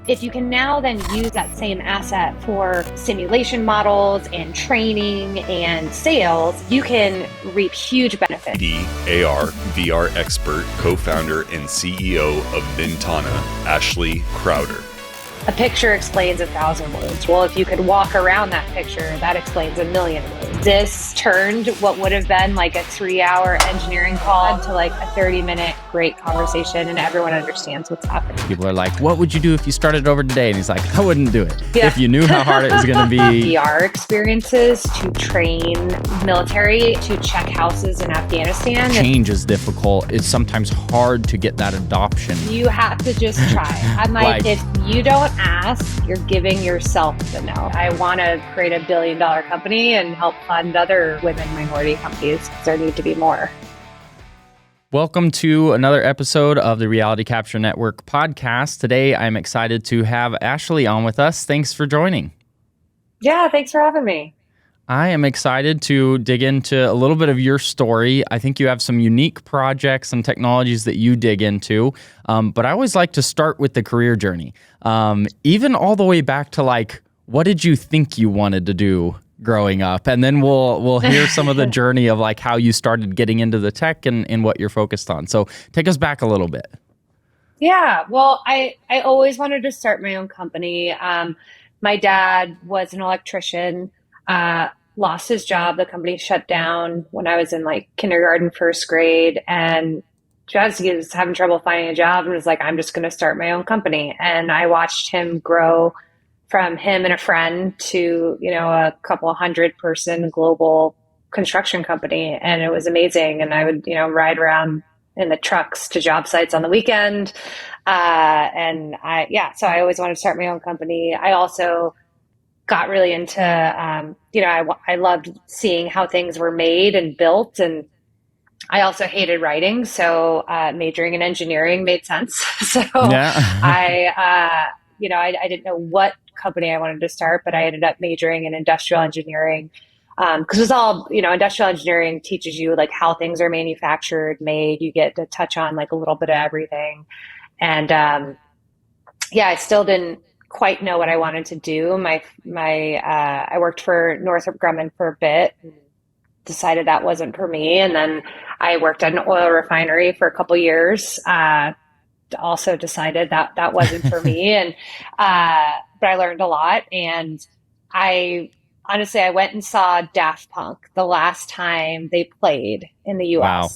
If you can now then use that same asset for simulation models and training and sales, you can reap huge benefits. AR, VR expert, co-founder and CEO of VNTANA, Ashley Crowder. A picture explains 1,000 words. Well, if you could walk around that picture, that explains 1,000,000 words. This turned what would have been like a 3-hour engineering call to like a 30-minute great conversation, and everyone understands what's happening. People are like, what would you do if you started over today? And he's like, I wouldn't do it. Yeah. If you knew how hard it was going to be. VR experiences to train military to check houses in Afghanistan. Change is difficult. It's sometimes hard to get that adoption. You have to just try. I'm like, if you don't ask, you're giving yourself the no. I want to create a $1 billion company and help fund other women minority companies. There need to be more. Welcome to another episode of the Reality Capture Network podcast. Today, I'm excited to have Ashley on with us. Thanks for joining. Yeah, thanks for having me. I am excited to dig into a little bit of your story. I think you have some unique projects and technologies that you dig into, but I always like to start with the career journey, even all the way back to like, what did you think you wanted to do growing up? And then we'll hear some of the journey of like how you started getting into the tech and what you're focused on. So take us back a little bit. Yeah, well, I always wanted to start my own company. My dad was an electrician. Lost his job. The company shut down when I was in like kindergarten, first grade, and just he was having trouble finding a job and was like, I'm just going to start my own company. And I watched him grow from him and a friend to, a couple 100-person global construction company. And it was amazing. And I would, ride around in the trucks to job sites on the weekend. So I always wanted to start my own company. I also got really into, I loved seeing how things were made and built. And I also hated writing. So majoring in engineering made sense. So yeah. I didn't know what company I wanted to start, but I ended up majoring in industrial engineering. Because it's all, industrial engineering teaches you like how things are manufactured, made. You get to touch on like a little bit of everything. And I still didn't quite know what I wanted to do. I worked for Northrop Grumman for a bit, and decided that wasn't for me. And then I worked at an oil refinery for a couple years. Also decided that wasn't for me. And but I learned a lot. And I went and saw Daft Punk the last time they played in the US. Wow.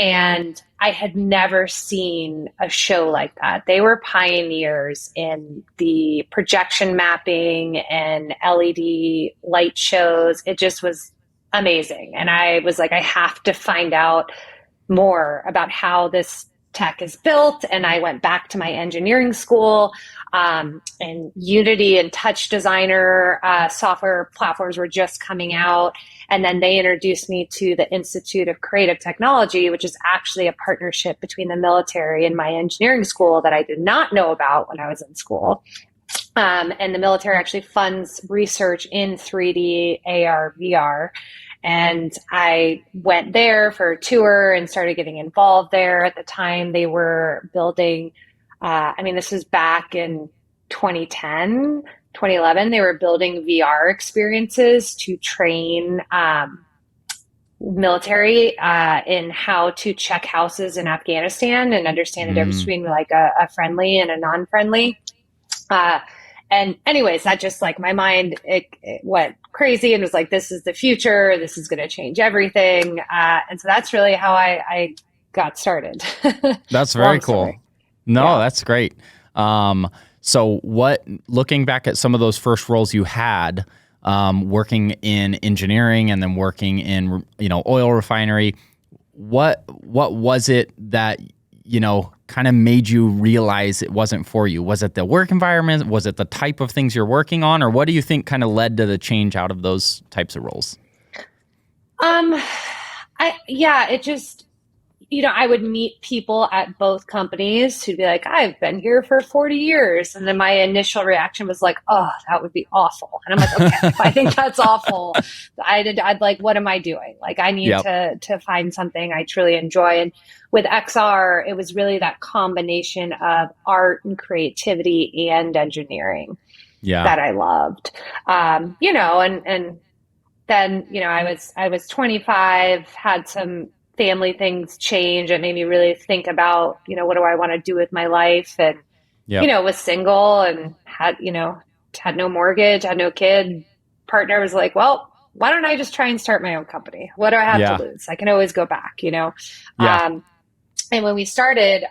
And I had never seen a show like that. They were pioneers in the projection mapping and LED light shows. It just was amazing. And I was like, I have to find out more about how this tech is built. And I went back to my engineering school, and Unity and Touch Designer software platforms were just coming out. And then they introduced me to the Institute of Creative Technology, which is actually a partnership between the military and my engineering school that I did not know about when I was in school. And the military actually funds research in 3D, AR, VR. And I went there for a tour and started getting involved there. At the time, they were building, this was back in 2010, 2011, they were building VR experiences to train military in how to check houses in Afghanistan and understand the difference between like a friendly and a non-friendly. And anyways, that just like my mind, it went crazy and was like, this is the future. This is going to change everything. And so that's really how I got started. That's very cool. No, that's great. So looking back at some of those first roles you had, working in engineering and then working in, oil refinery, what was it that, kind of made you realize it wasn't for you? Was it the work environment? Was it the type of things you're working on? Or what do you think kind of led to the change out of those types of roles? I would meet people at both companies who'd be like, I've been here for 40 years. And then my initial reaction was like, oh, that would be awful. And I'm like, okay, if I think that's awful, I'd like, what am I doing? Like, I need to find something I truly enjoy. And with XR, it was really that combination of art and creativity and engineering that I loved. And then, I was 25, had some family things change. It made me really think about, what do I want to do with my life? And, was single and had no mortgage, had no kid. Partner was like, well, why don't I just try and start my own company? What do I have to lose? I can always go back, And when we started,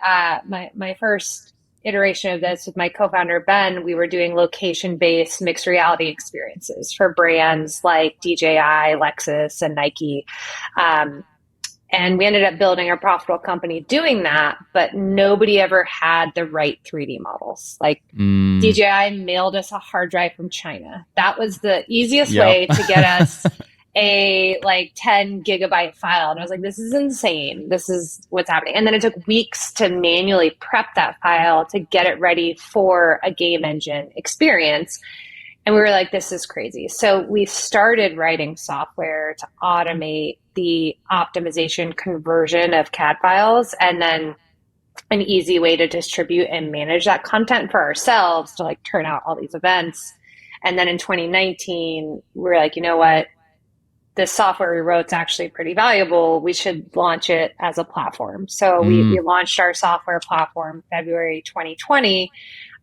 my first iteration of this with my co-founder, Ben, we were doing location-based mixed reality experiences for brands like DJI, Lexus, and Nike. And we ended up building a profitable company doing that, but nobody ever had the right 3D models. Like DJI mailed us a hard drive from China. That was the easiest way to get us a 10 gigabyte file. And I was like, this is insane. This is what's happening. And then it took weeks to manually prep that file to get it ready for a game engine experience. And we were like, this is crazy. So we started writing software to automate the optimization conversion of CAD files, and then an easy way to distribute and manage that content for ourselves to turn out all these events. And then in 2019, we were like, you know what? This software we wrote is actually pretty valuable. We should launch it as a platform. So we launched our software platform February 2020.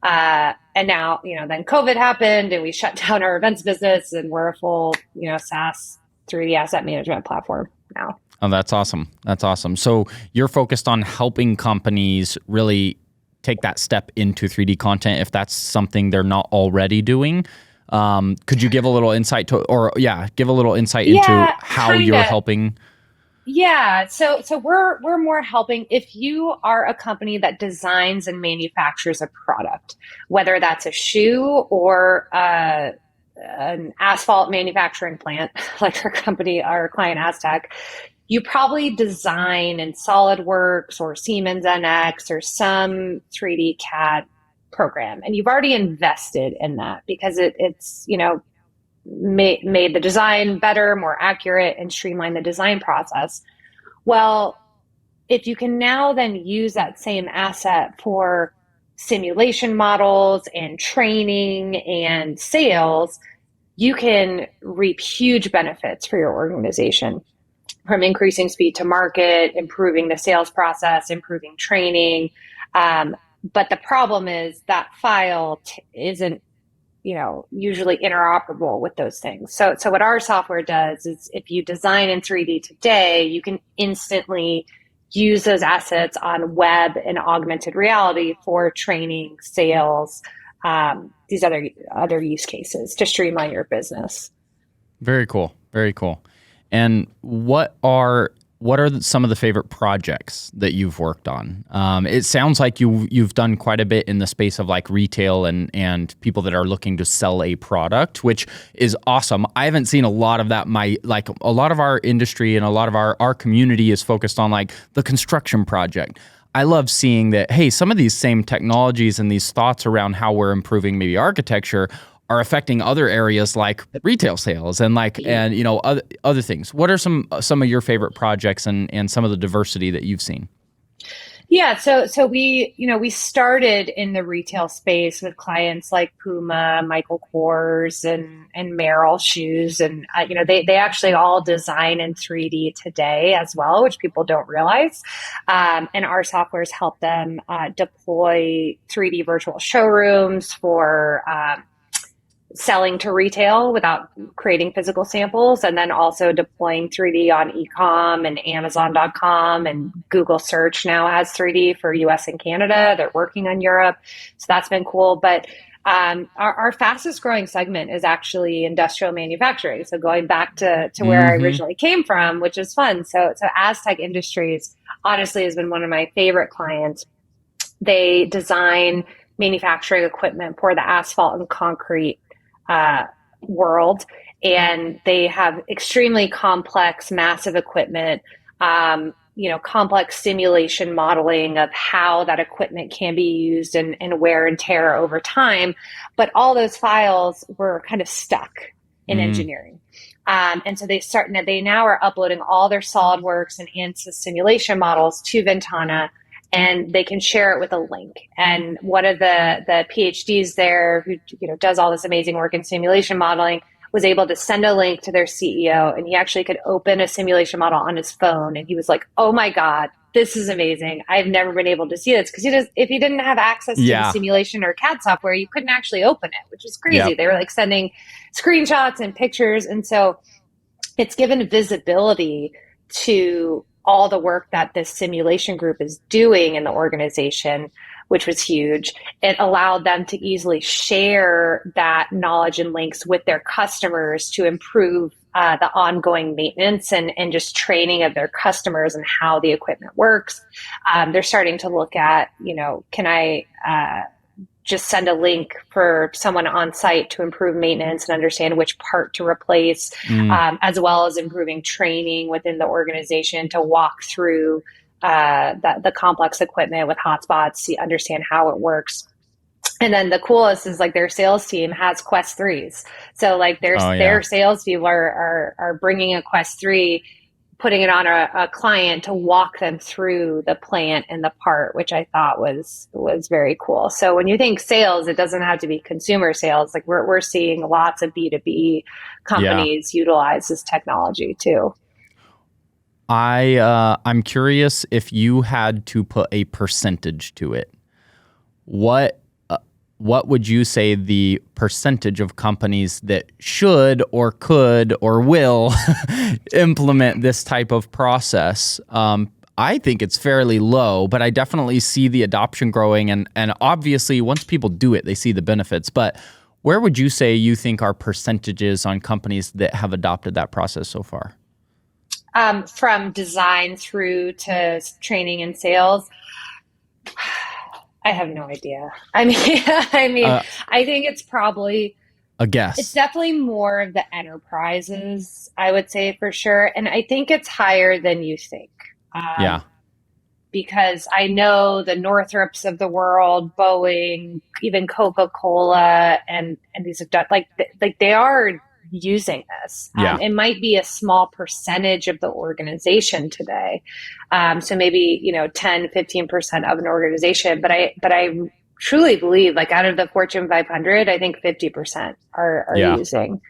And now, then COVID happened and we shut down our events business, and we're a full, SaaS 3D asset management platform now. Oh, that's awesome. That's awesome. So you're focused on helping companies really take that step into 3D content if that's something they're not already doing. Could you give a little insight into how you're helping? Yeah. So we're more helping if you are a company that designs and manufactures a product, whether that's a shoe or an asphalt manufacturing plant, like our client Aztec. You probably design in SolidWorks or Siemens NX or some 3D CAD program, and you've already invested in that because it's made the design better, more accurate, and streamline the design process. Well, if you can now then use that same asset for simulation models and training and sales, you can reap huge benefits for your organization, from increasing speed to market, improving the sales process, improving training. But the problem is that file isn't usually interoperable with those things. So what our software does is if you design in 3D today, you can instantly use those assets on web and augmented reality for training, sales, these other use cases to streamline your business. Very cool. Very cool. And what are some of the favorite projects that you've worked on? It sounds like you've done quite a bit in the space of retail and people that are looking to sell a product, which is awesome. I haven't seen a lot of that. A lot of our industry and a lot of our community is focused on the construction project. I love seeing that, hey, some of these same technologies and these thoughts around how we're improving maybe architecture are affecting other areas like retail sales and other things. What are some of your favorite projects and some of the diversity that you've seen? Yeah, so we started in the retail space with clients like Puma, Michael Kors, and Merrell shoes, and they actually all design in 3D today as well, which people don't realize. And our softwares help them deploy 3D virtual showrooms for selling to retail without creating physical samples, and then also deploying 3D on e-com and Amazon.com, and Google search now has 3D for US and Canada. They're working on Europe. So that's been cool. But our fastest growing segment is actually industrial manufacturing. So going back to where I originally came from, which is fun. So Aztec Industries honestly has been one of my favorite clients. They design manufacturing equipment for the asphalt and concrete world, and they have extremely complex, massive equipment. complex simulation modeling of how that equipment can be used and wear and tear over time. But all those files were kind of stuck in engineering. And so they now are uploading all their SolidWorks and ANSYS simulation models to VNTANA, and they can share it with a link. And one of the PhDs there who does all this amazing work in simulation modeling was able to send a link to their CEO, and he actually could open a simulation model on his phone. And he was like, "Oh my God, this is amazing. I've never been able to see this." Because if he didn't have access to the simulation or CAD software, you couldn't actually open it, which is crazy. Yep. They were like sending screenshots and pictures. And so it's given visibility to all the work that this simulation group is doing in the organization, which was huge. It allowed them to easily share that knowledge and links with their customers to improve the ongoing maintenance and just training of their customers and how the equipment works. They're starting to look at, can I just send a link for someone on site to improve maintenance and understand which part to replace, as well as improving training within the organization to walk through the complex equipment with hotspots to understand how it works. And then the coolest is like their sales team has Quest 3s. So like their sales people are bringing a Quest 3, putting it on a client to walk them through the plant and the part, which I thought was very cool. So when you think sales, it doesn't have to be consumer sales. Like we're seeing lots of B2B companies utilize this technology too. I'm curious if you had to put a percentage to it. What would you say the percentage of companies that should or could or will implement this type of process? I think it's fairly low, but I definitely see the adoption growing. And obviously, once people do it, they see the benefits. But where would you say you think are percentages on companies that have adopted that process so far? From design through to training and sales? I have no idea. I think it's probably a guess. It's definitely more of the enterprises, I would say for sure. And I think it's higher than you think. Because I know the Northrops of the world, Boeing, even Coca-Cola, and these like they are using this. It might be a small percentage of the organization today. So maybe, 10, 15% of an organization, but I truly believe like out of the Fortune 500, I think 50% are using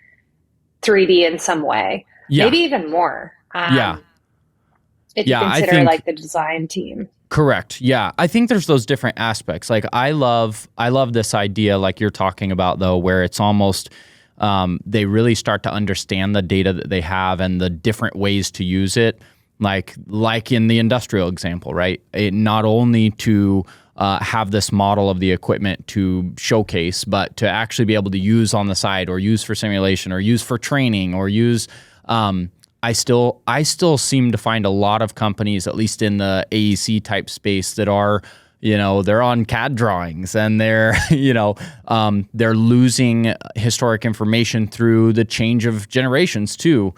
3D in some way, maybe even more. If you consider like the design team. Correct. Yeah. I think there's those different aspects. Like I love this idea like you're talking about though, where it's almost, they really start to understand the data that they have and the different ways to use it. Like in the industrial example, right? Not only to have this model of the equipment to showcase, but to actually be able to use on the side or use for simulation or use for training or use, I still seem to find a lot of companies, at least in the AEC type space, that are, they're on CAD drawings and they're, they're losing historic information through the change of generations too.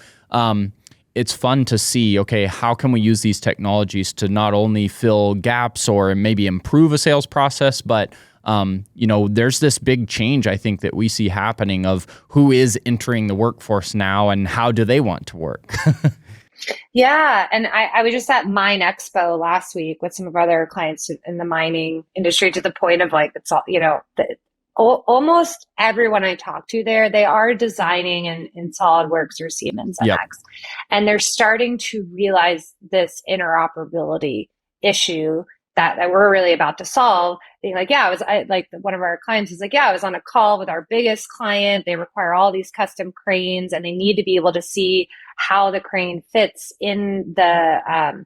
It's fun to see, okay, how can we use these technologies to not only fill gaps or maybe improve a sales process, but there's this big change I think that we see happening of who is entering the workforce now and how do they want to work. Yeah. And I was just at Mine Expo last week with some of our other clients in the mining industry, to the point of like, it's all, almost everyone I talk to there, they are designing in SolidWorks or Siemens NX. And they're starting to realize this interoperability issue that we're really about to solve. Being like, one of our clients is like, I was on a call with our biggest client. They require all these custom cranes and they need to be able to see how the crane fits in the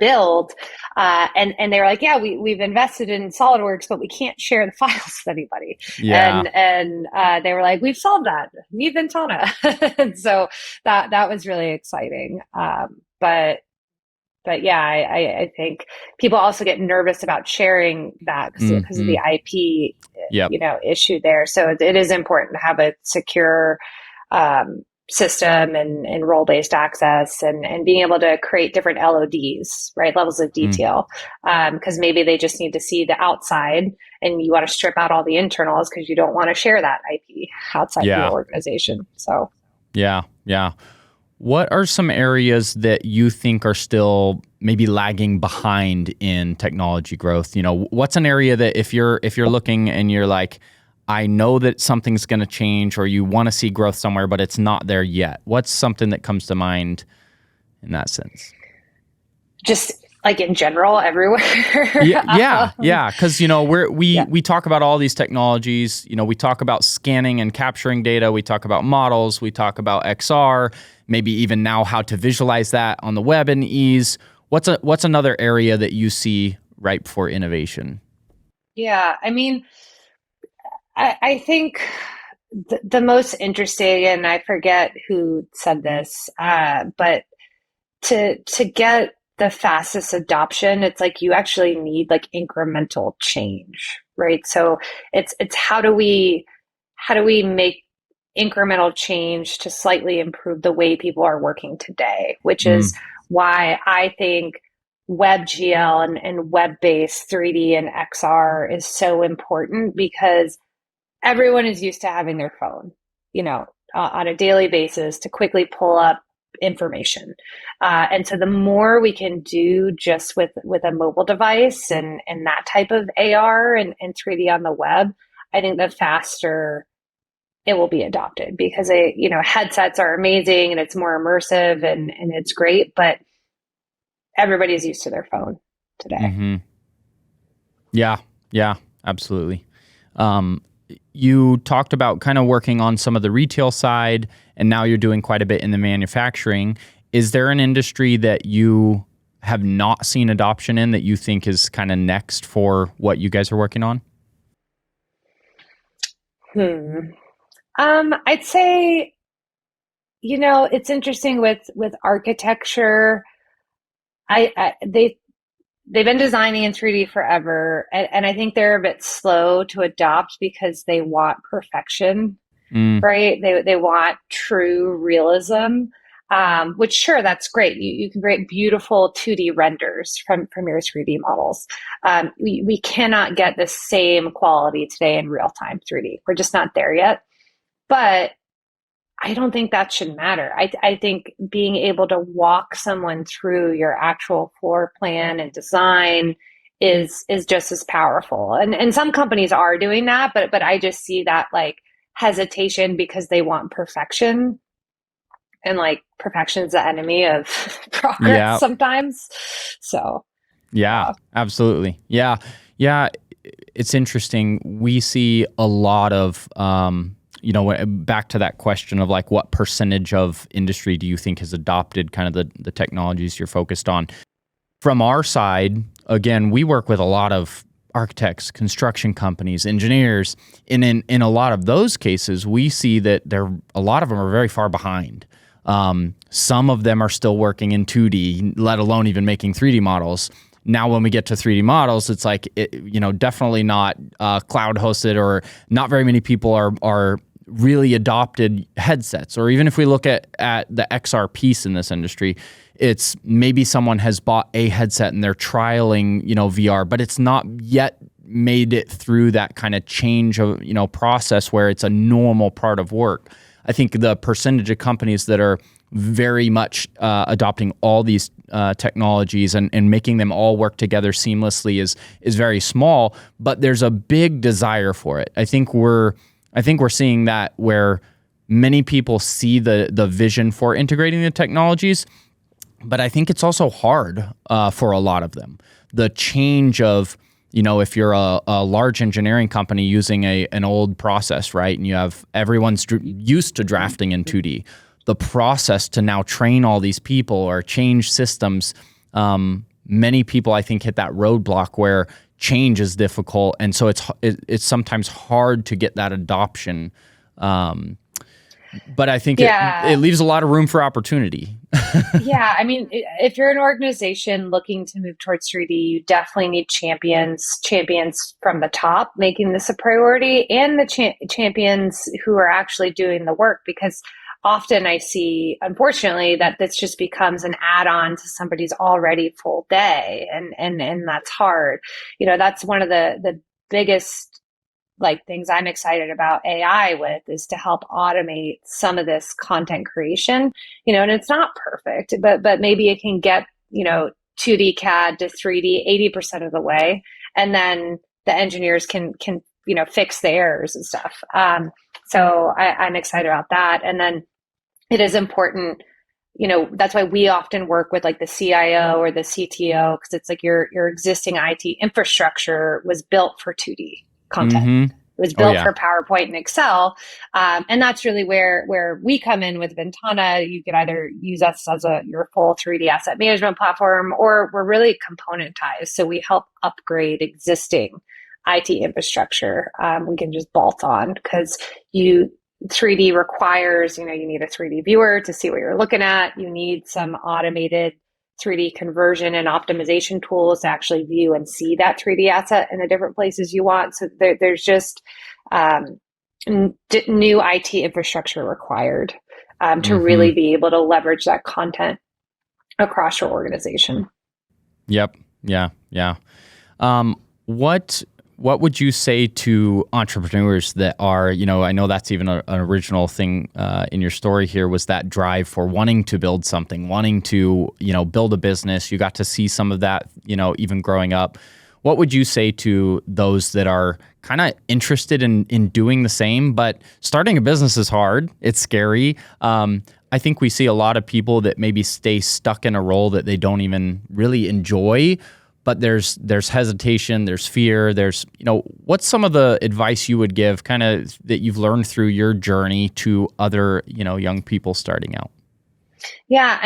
build. And they were like, we've invested in SolidWorks, but we can't share the files with anybody. And they were like, we've solved that. Need VNTANA. And so that was really exciting. But yeah, I think people also get nervous about sharing that because of the IP, issue there. So it is important to have a secure system and role-based access and being able to create different LODs, right? Levels of detail. Because maybe they just need to see the outside and you want to strip out all the internals because you don't want to share that IP outside of your organization. So, yeah. What are some areas that you think are still maybe lagging behind in technology growth? What's an area that if you're looking and you're like, I know that something's going to change, or you want to see growth somewhere, but it's not there yet? What's something that comes to mind in that sense? Just like in general, everywhere. Yeah. Because we talk about all these technologies. We talk about scanning and capturing data. We talk about models. We talk about XR. Maybe even now how to visualize that on the web in ease. What's another area that you see ripe for innovation? Yeah, I mean, I think the most interesting, and I forget who said this, but to get the fastest adoption, it's like you actually need like incremental change, right? So it's how do we make incremental change to slightly improve the way people are working today, which is why I think WebGL and web-based 3D and XR is so important, because everyone is used to having their phone, on a daily basis to quickly pull up information. And so the more we can do just with a mobile device and that type of AR and 3D on the web, I think the faster it will be adopted, because headsets are amazing and it's more immersive and it's great, but everybody's used to their phone today. Mm-hmm. Yeah, absolutely. You talked about kind of working on some of the retail side, and now you're doing quite a bit in the manufacturing. Is there an industry that you have not seen adoption in that you think is kind of next for what you guys are working on? I'd say, it's interesting with architecture. They've been designing in 3D forever, and I think they're a bit slow to adopt because they want perfection, right? They want true realism, which sure, that's great. You can create beautiful 2D renders from your 3D models. We cannot get the same quality today in real-time 3D. We're just not there yet. But I don't think that should matter. I think being able to walk someone through your actual floor plan and design is just as powerful. And some companies are doing that, but I just see that like hesitation because they want perfection. And like perfection is the enemy of progress sometimes. So yeah, absolutely. Yeah. It's interesting. We see a lot of back to that question of like, what percentage of industry do you think has adopted kind of the technologies you're focused on? From our side, again, we work with a lot of architects, construction companies, engineers. And in a lot of those cases, we see that a lot of them are very far behind. Some of them are still working in 2D, let alone even making 3D models. Now, when we get to 3D models, it's like, definitely not cloud hosted, or not very many people are really adopted headsets. Or even if we look at the XR piece in this industry, it's maybe someone has bought a headset and they're trialing, VR, but it's not yet made it through that kind of change of, process where it's a normal part of work. I think the percentage of companies that are very much adopting all these technologies and making them all work together seamlessly is very small, but there's a big desire for it. I think we're seeing that where many people see the vision for integrating the technologies, but I think it's also hard for a lot of them. The change of, if you're a large engineering company using an old process, right, and you have everyone's used to drafting in 2D, the process to now train all these people or change systems, many people I think hit that roadblock where change is difficult, and so it's sometimes hard to get that adoption. But I think it leaves a lot of room for opportunity. Yeah, I mean, if you're an organization looking to move towards 3D, you definitely need champions from the top making this a priority, and the champions who are actually doing the work, because often I see, unfortunately, that this just becomes an add-on to somebody's already full day, and that's hard. That's one of the biggest things I'm excited about AI with, is to help automate some of this content creation. And it's not perfect, but maybe it can get 2D CAD to 3D 80% of the way, and then the engineers can fix the errors and stuff. So I'm excited about that. And then it is important, that's why we often work with the CIO or the CTO, because it's your existing IT infrastructure was built for 2D content. Mm-hmm. It was built for PowerPoint and Excel. And that's really where we come in with VNTANA. You could either use us as your full 3D asset management platform, or we're really componentized. So we help upgrade existing IT infrastructure. We can just bolt on, because 3D requires, you need a 3D viewer to see what you're looking at. You need some automated 3D conversion and optimization tools to actually view and see that 3D asset in the different places you want. So there's just new IT infrastructure required to really be able to leverage that content across your organization. Yep. Yeah. Yeah. What would you say to entrepreneurs that are, I know that's even an original thing in your story here, was that drive for wanting to build something, wanting to, build a business. You got to see some of that, even growing up. What would you say to those that are kind of interested in doing the same, but starting a business is hard. It's scary. I think we see a lot of people that maybe stay stuck in a role that they don't even really enjoy, but there's hesitation, there's fear, what's some of the advice you would give kind of that you've learned through your journey to other, young people starting out? Yeah,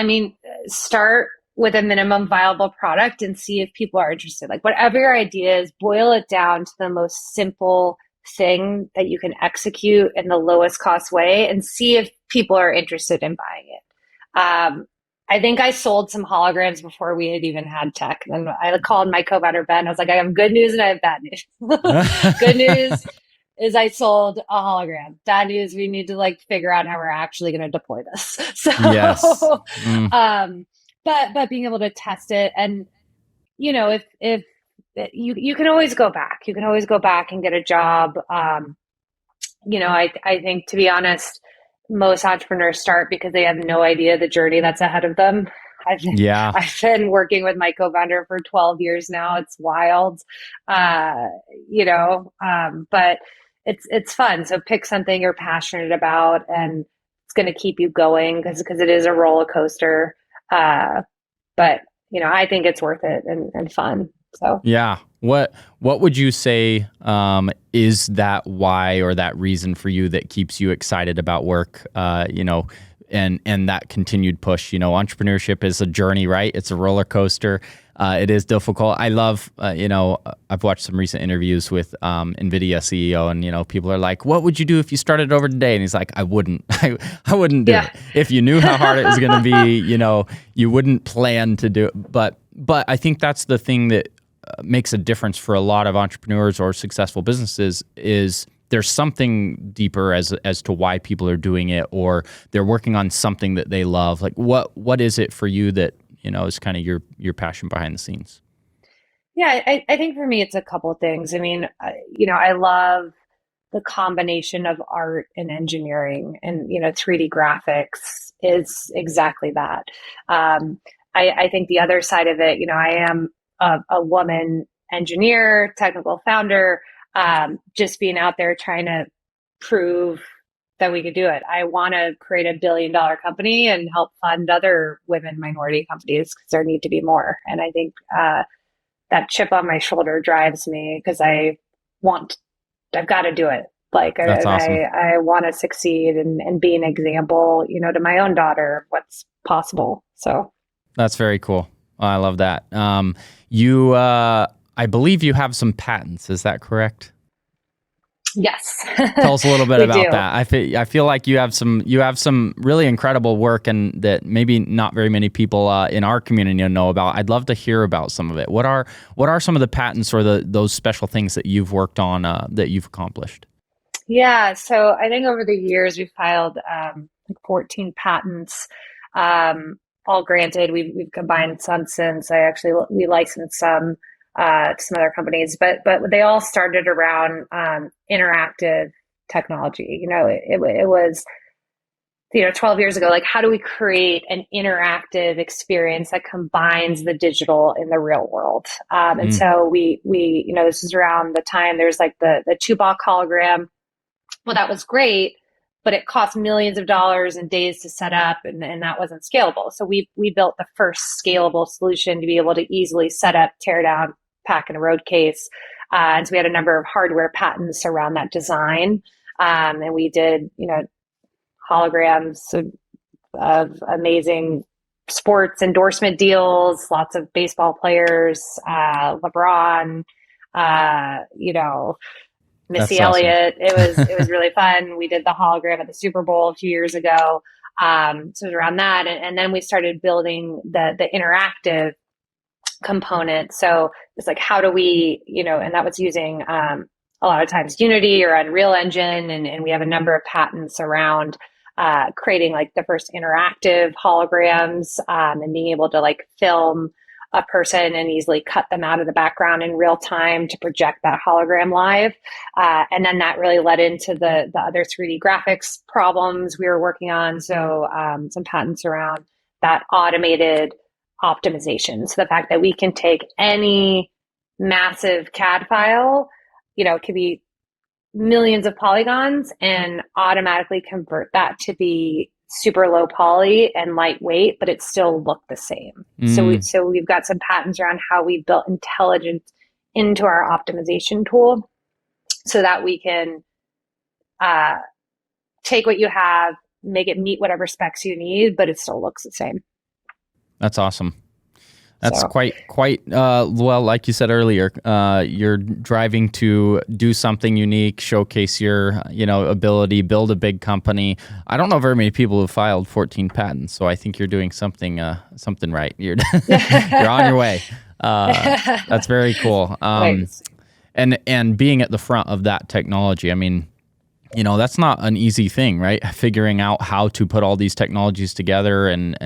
start with a minimum viable product and see if people are interested. Whatever your idea is, boil it down to the most simple thing that you can execute in the lowest cost way, and see if people are interested in buying it. I think I sold some holograms before we had even had tech. And I called my co-founder, Ben. I was like, I have good news and I have bad news. Good news is I sold a hologram. Bad news, we need to figure out how we're actually going to deploy this. So, yes. But being able to test it, and, if you can always go back, and get a job. I think, to be honest, most entrepreneurs start because they have no idea the journey that's ahead of them. I've been working with my co-founder for 12 years now. It's wild, but it's fun. So pick something you're passionate about, and it's going to keep you going, because it is a roller coaster. But I think it's worth it and fun. So yeah. What would you say is that why, or that reason for you that keeps you excited about work, and that continued push? Entrepreneurship is a journey, right? It's a roller coaster. It is difficult. I love, I've watched some recent interviews with NVIDIA CEO, and, people are like, what would you do if you started over today? And he's like, I wouldn't. I wouldn't do it. If you knew how hard it was going to be, you wouldn't plan to do it. But I think that's the thing that makes a difference for a lot of entrepreneurs or successful businesses, is there's something deeper as to why people are doing it, or they're working on something that they love. What is it for you that, is kind of your passion behind the scenes? Yeah, I think for me, it's a couple of things. I love the combination of art and engineering, and, 3D graphics is exactly that. I think the other side of it, I am a woman engineer, technical founder, just being out there trying to prove that we could do it. I want to create $1 billion company and help fund other women minority companies, because there need to be more. And I think that chip on my shoulder drives me, because I've got to do it. That's awesome. I want to succeed and be an example, to my own daughter of what's possible. So that's very cool. I love that. I believe you have some patents. Is that correct? Yes. Tell us a little bit about that. I feel like you have some really incredible work, and that maybe not very many people in our community know about. I'd love to hear about some of it. What are some of the patents or those special things that you've worked on that you've accomplished? Yeah. So I think over the years we've filed like 14 patents, all granted. We've combined some since. We licensed some to some other companies, but they all started around interactive technology. It was 12 years ago, like, how do we create an interactive experience that combines the digital in the real world? And so we, this is around the time there's like the Tupac hologram. Well, that was great, but it cost millions of dollars and days to set up, and that wasn't scalable. So we built the first scalable solution to be able to easily set up, tear down, pack in a road case. And so we had a number of hardware patents around that design. And we did, holograms of amazing sports endorsement deals, lots of baseball players, LeBron, Missy Elliott. It was really fun. We did the hologram at the Super Bowl a few years ago. So it was around that. And then we started building the interactive component. So it's like, how do we, and that was using a lot of times Unity or Unreal Engine. And we have a number of patents around creating like the first interactive holograms, and being able to like film a person and easily cut them out of the background in real time to project that hologram live. And then that really led into the other 3D graphics problems we were working on. So some patents around that automated optimization. So the fact that we can take any massive CAD file, it could be millions of polygons, and automatically convert that to be super low poly and lightweight, but it still looked the same. So we've got some patents around how we built intelligence into our optimization tool so that we can take what you have, make it meet whatever specs you need, but it still looks the same. That's awesome. That's quite well, like you said earlier, you're driving to do something unique, showcase your, ability, build a big company. I don't know very many people who filed 14 patents, so I think you're doing something right. You're you're on your way. That's very cool. And being at the front of that technology, I mean, that's not an easy thing, right? Figuring out how to put all these technologies together, and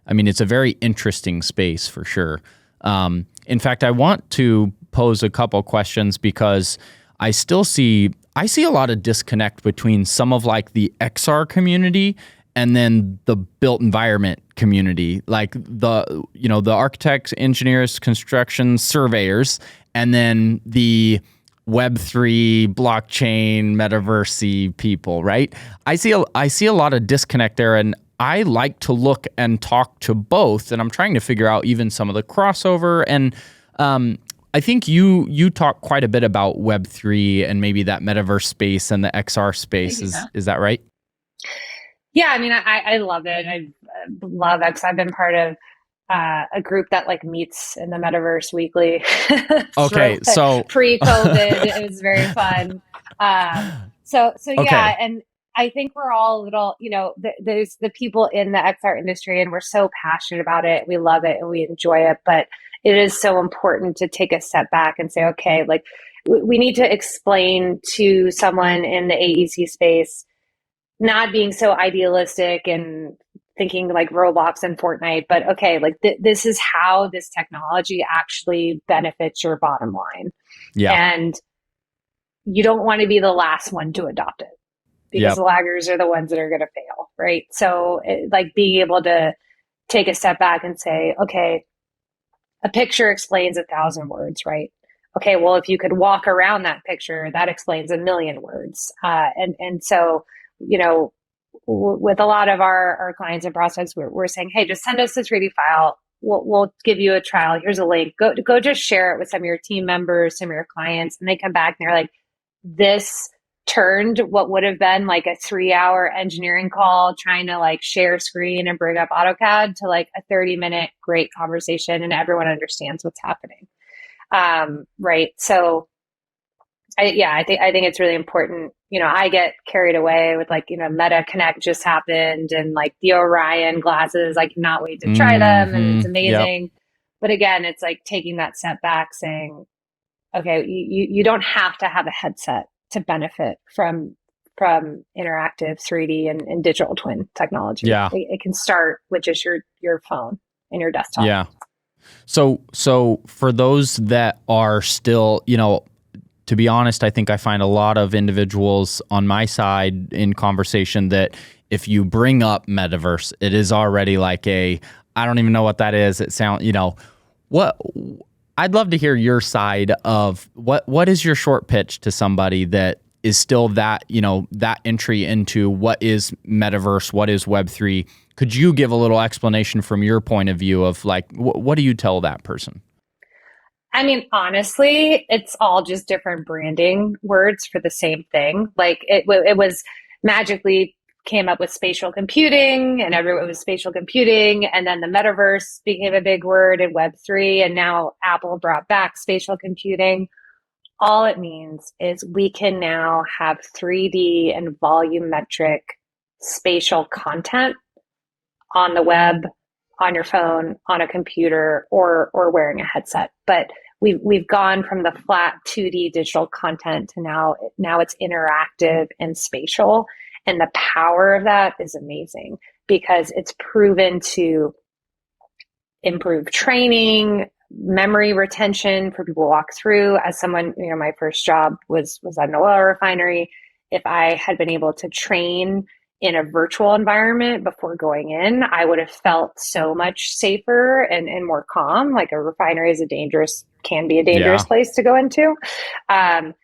I mean, it's a very interesting space for sure. In fact, I want to pose a couple questions because I see a lot of disconnect between some of like the XR community and then the built environment community, like the architects, engineers, construction surveyors, and then the Web3, blockchain, metaverse people, right? I see a lot of disconnect there, and I like to look and talk to both, and I'm trying to figure out even some of the crossover. And I think you talk quite a bit about Web3 and maybe that metaverse space and the XR space. Is that right? Yeah, I mean, I love it. I love it because I've been part of a group that like meets in the metaverse weekly. Okay, so pre-COVID, it was very fun. So okay. Yeah, and I think we're all a little, there's the people in the XR industry, and we're so passionate about it. We love it and we enjoy it, but it is so important to take a step back and say, okay, like we need to explain to someone in the AEC space, not being so idealistic and thinking like Roblox and Fortnite, but okay, like this is how this technology actually benefits your bottom line. Yeah. And you don't want to be the last one to adopt it, because the laggers are the ones that are going to fail, right? So like being able to take a step back and say, okay, a picture explains 1,000 words, right? Okay, well, if you could walk around that picture, that explains 1,000,000 words. And so, with a lot of our clients and prospects, we're saying, hey, just send us this 3D file. We'll give you a trial. Here's a link. Go just share it with some of your team members, some of your clients. And they come back and they're like, this turned what would have been like a 3-hour engineering call trying to like share screen and bring up AutoCAD to like a 30-minute great conversation, and everyone understands what's happening. Right. So I think it's really important. I get carried away with like, Meta Connect just happened, and like the Orion glasses, I cannot wait to try them, and it's amazing. Yep. But again, it's like taking that step back, saying, okay, you don't have to have a headset to benefit from from interactive 3D and digital twin technology. Yeah. It can start with just your phone and your desktop. Yeah. So for those that are still, to be honest, I think I find a lot of individuals on my side in conversation that if you bring up metaverse, it is already like I don't even know what that is. It sounds, what I'd love to hear your side of what is your short pitch to somebody that is still that, that entry into what is metaverse, what is Web3. Could you give a little explanation from your point of view of like, what do you tell that person? I mean, honestly, it's all just different branding words for the same thing. Like it was magically came up with spatial computing and everyone was spatial computing. And then the metaverse became a big word in Web3. And now Apple brought back spatial computing. All it means is we can now have 3D and volumetric spatial content on the web, on your phone, on a computer, or wearing a headset. But we've gone from the flat 2D digital content to now it's interactive and spatial. And the power of that is amazing because it's proven to improve training, memory retention for people to walk through. As someone, my first job was at an oil refinery. If I had been able to train in a virtual environment before going in, I would have felt so much safer and more calm. Like a refinery can be a dangerous place to go into. And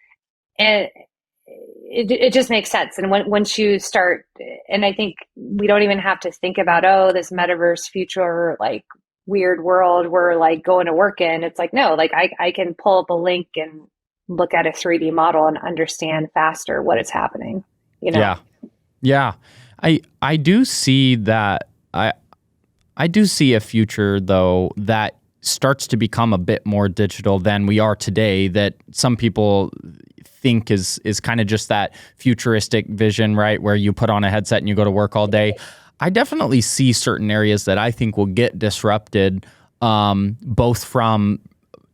it just makes sense. And once you start, and I think we don't even have to think about, this metaverse future, like weird world we're like going to work in. It's like, no, like I can pull up a link and look at a 3D model and understand faster what is happening, Yeah. I do see that. I do see a future though that starts to become a bit more digital than we are today, that some people think is kind of just that futuristic vision, right? Where you put on a headset and you go to work all day. I definitely see certain areas that I think will get disrupted, both from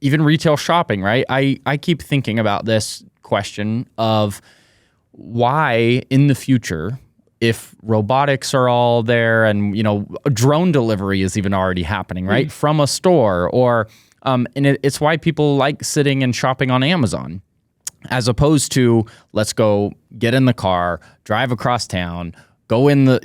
even retail shopping, right? I keep thinking about this question of why in the future, if robotics are all there and, drone delivery is even already happening, right? From a store or, and it's why people like sitting and shopping on Amazon as opposed to let's go get in the car, drive across town, go in the,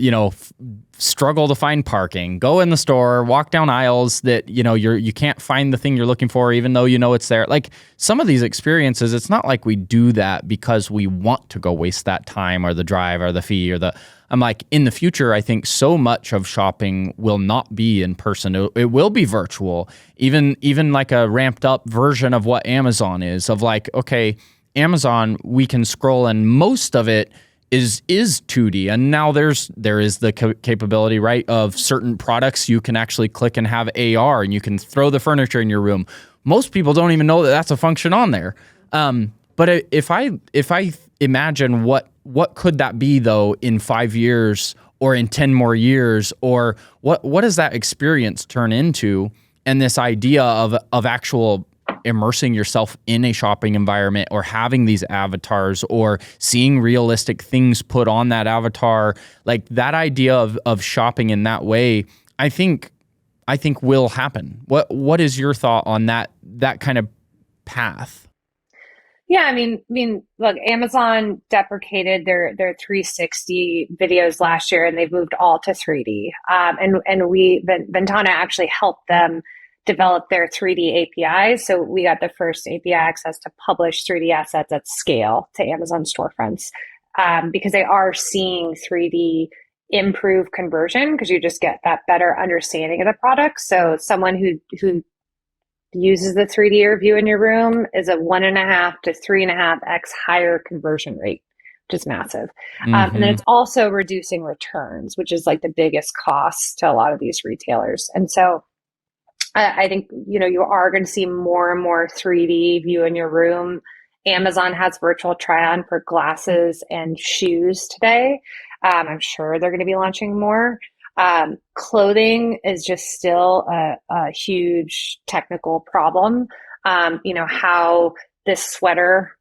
struggle to find parking, go in the store, walk down aisles that, you can't find the thing you're looking for, even though it's there. Like some of these experiences, it's not like we do that because we want to go waste that time or the drive or the fee or I'm like, in the future, I think so much of shopping will not be in person. It will be virtual, even like a ramped up version of what Amazon is of like, okay, Amazon, we can scroll and most of it is 2D, and now there is the capability, right, of certain products you can actually click and have AR, and you can throw the furniture in your room. Most people don't even know that that's a function on there. But if I imagine what could that be though in 5 years or in 10 more years, or what does that experience turn into? And this idea of actual immersing yourself in a shopping environment or having these avatars or seeing realistic things put on that avatar, like that idea of shopping in that way, I think will happen. What is your thought on that kind of path? Yeah, I mean, look, Amazon deprecated their 360 videos last year, and they've moved all to 3D. And VNTANA actually helped them develop their 3D APIs. So we got the first API access to publish 3D assets at scale to Amazon storefronts, because they are seeing 3D improve conversion because you just get that better understanding of the product. So someone who uses the 3D review in your room is a 1.5 to 3.5x higher conversion rate, which is massive. And then it's also reducing returns, which is like the biggest cost to a lot of these retailers. And so I think, you are going to see more and more 3D view in your room. Amazon has virtual try-on for glasses and shoes today. I'm sure they're going to be launching more. Clothing is just still a huge technical problem. How this sweater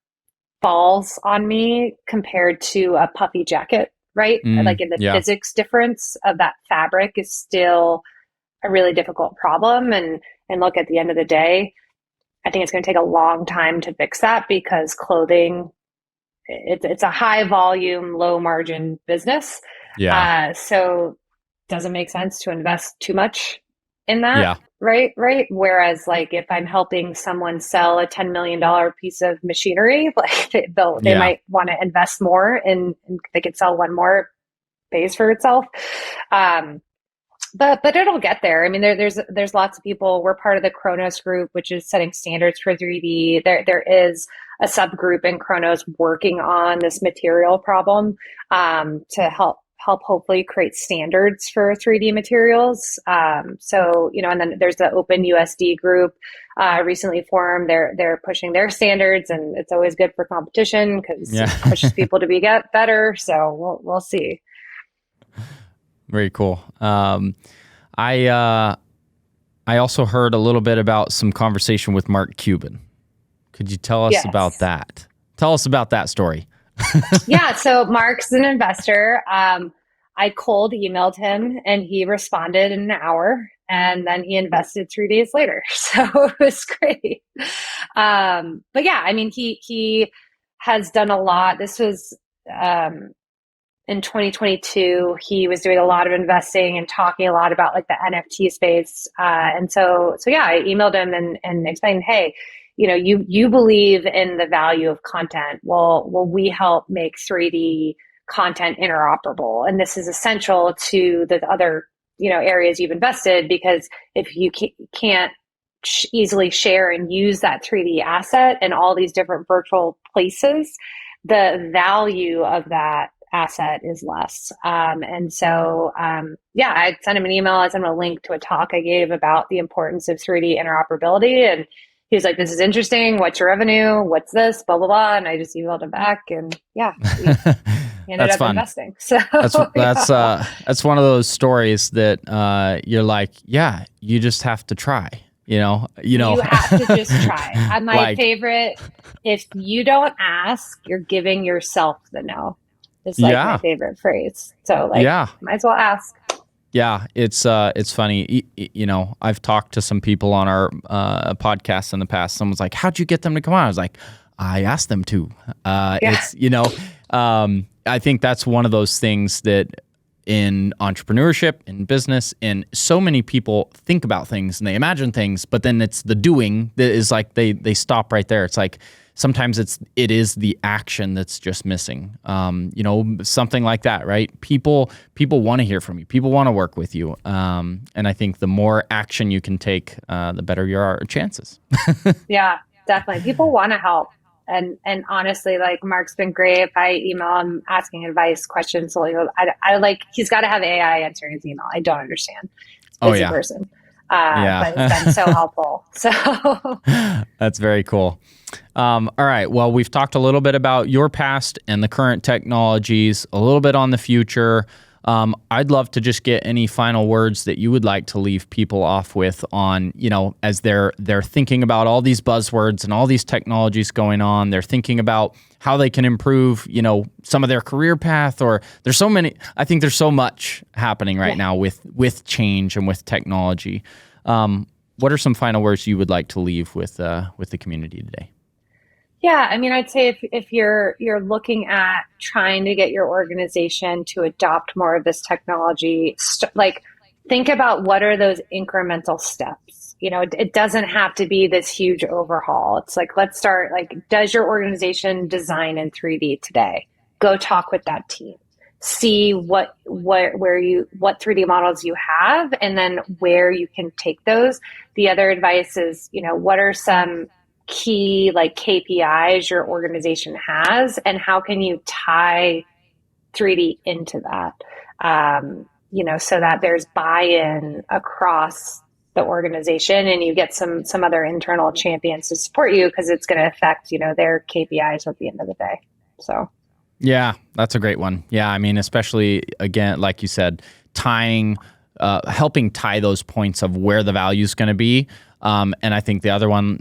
falls on me compared to a puffy jacket, right? Like in the Yeah. physics difference of that fabric is still a really difficult problem. And look, at the end of the day, I think it's going to take a long time to fix that because clothing, it's a high volume, low margin business. Yeah. So doesn't make sense to invest too much in that. Yeah. Right. Whereas like if I'm helping someone sell a $10 million piece of machinery, like they Yeah. might want to invest more and they could sell one more, it pays for itself. But it'll get there. I mean, there's lots of people. We're part of the Kronos group, which is setting standards for 3D. There is a subgroup in Kronos working on this material problem to help hopefully create standards for 3D materials. So and then there's the Open USD group recently formed. They're pushing their standards, and it's always good for competition because it pushes people to get better. So we'll see. Very cool. I also heard a little bit about some conversation with Mark Cuban. Could you tell us about that? Tell us about that story. Yeah, so Mark's an investor. I cold emailed him and he responded in an hour, and then he invested 3 days later. So it was great. But yeah, I mean, he has done a lot. This was in 2022, he was doing a lot of investing and talking a lot about like the NFT space. And so yeah, I emailed him and explained, hey, you believe in the value of content. Well, we help make 3D content interoperable. And this is essential to the other, areas you've invested, because if you can't easily share and use that 3D asset in all these different virtual places, the value of that asset is less. And so, I sent him an email. I sent him a link to a talk I gave about the importance of 3D interoperability. And he was like, this is interesting. What's your revenue? What's this? Blah, blah, blah. And I just emailed him back, and we ended up investing. So that's one of those stories that you're like, yeah, you just have to try. You have to just try. My favorite, if you don't ask, you're giving yourself the no. It's like my favorite phrase. So might as well ask. Yeah, it's funny. I've talked to some people on our podcast in the past. Someone's like, "How'd you get them to come on?" I was like, "I asked them to." It's I think that's one of those things that in entrepreneurship, in business, and so many people think about things and they imagine things, but then it's the doing that is like they stop right there. It's like sometimes it is the action that's just missing. Something like that, right? People want to hear from you. People want to work with you. And I think the more action you can take, the better your chances. Yeah, definitely. People want to help. And honestly, like Mark's been great. If I email him asking advice, questions, so he's got to have AI answering his email. I don't understand. Busy person. But it's been so helpful. So that's very cool. All right. Well, we've talked a little bit about your past and the current technologies, a little bit on the future. I'd love to just get any final words that you would like to leave people off with on, as they're thinking about all these buzzwords and all these technologies going on. They're thinking about how they can improve, some of their career path, or there's so many. I think there's so much happening right now with change and with technology. What are some final words you would like to leave with the community today? Yeah, I mean, I'd say if you're looking at trying to get your organization to adopt more of this technology, think about what are those incremental steps. It doesn't have to be this huge overhaul. It's like, let's start, does your organization design in 3D today? Go talk with that team. See what 3D models you have, and then where you can take those. The other advice is, what are some key KPIs your organization has, and how can you tie 3D into that, so that there's buy-in across the organization, and you get some other internal champions to support you, because it's going to affect, their KPIs at the end of the day. So. Yeah, that's a great one. Yeah, I mean, especially, again, like you said, helping tie those points of where the value is going to be. And I think the other one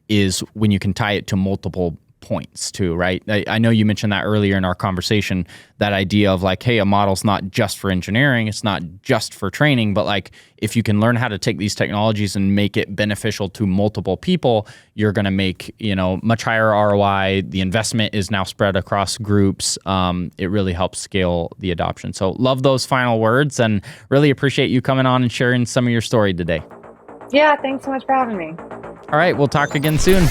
is when you can tie it to multiple points too, right? I know you mentioned that earlier in our conversation, that idea of like, hey, a model's not just for engineering, it's not just for training, but like if you can learn how to take these technologies and make it beneficial to multiple people, you're going to make, much higher ROI. The investment is now spread across groups. It really helps scale the adoption. So love those final words and really appreciate you coming on and sharing some of your story today. Yeah, thanks so much for having me. All right, we'll talk again soon.